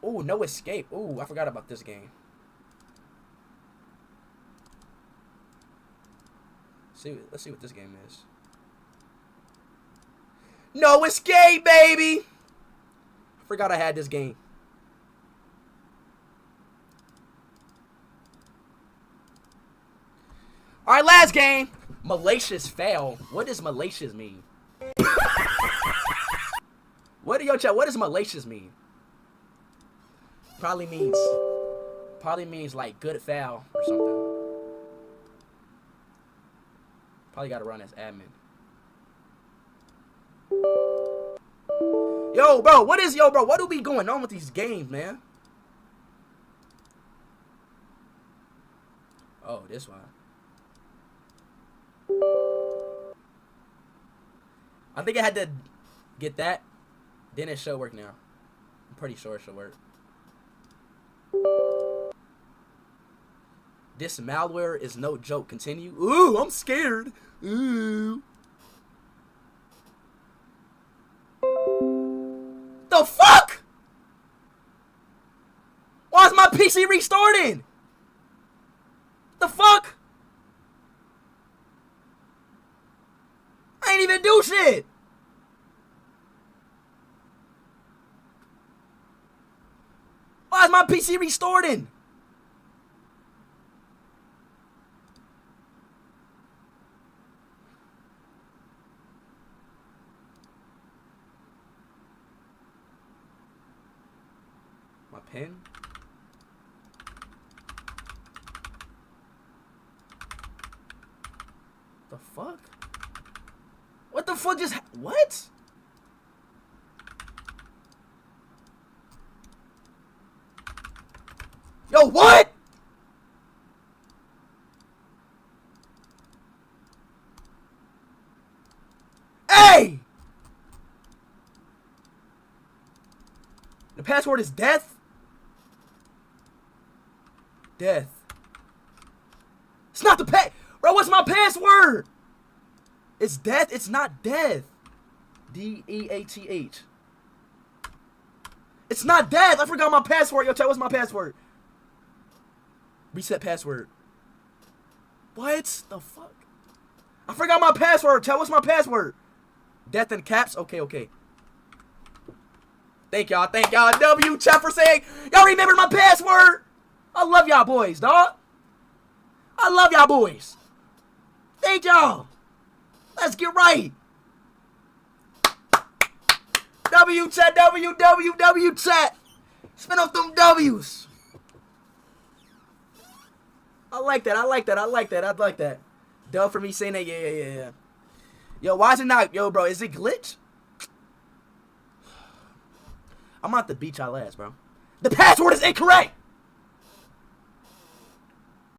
Ooh, no escape. Ooh, I forgot about this game. Let's see what this game is. No escape, baby! Forgot I had this game. Alright, last game. Malicious fail. What does malicious mean? What do y'all chat? What does malicious mean? Probably means like good foul or something. Probably gotta run as admin. Yo, bro, what do be going on with these games, man? Oh, this one. I think I had to get that. Then it should work now. I'm pretty sure it should work. This malware is no joke. Continue. Ooh, I'm scared. Ooh. The fuck? Why is my PC restarting? The fuck? I ain't even do shit. Why is my PC restarting? My pen? The fuck? What the fuck just what? Yo, what? Hey! The password is death? Death. It's not the Bro, what's my password? It's death. It's not death. D-E-A-T-H. It's not death. I forgot my password. Yo, chat, what's my password? Reset password. What the fuck? I forgot my password. Chat, what's my password? Death in caps? Okay, okay. Thank y'all. Thank y'all. W, chat, for saying y'all remember my password. I love y'all boys, dog. I love y'all boys. Thank y'all. Let's get right. W chat, W chat. Spin off them W's. I like that. I like that. I like that. I like that. Dub for me saying that. Yeah. Yo, why is it not? Yo, bro, is it glitch? I'm about to beat y'all ass, bro. The password is incorrect.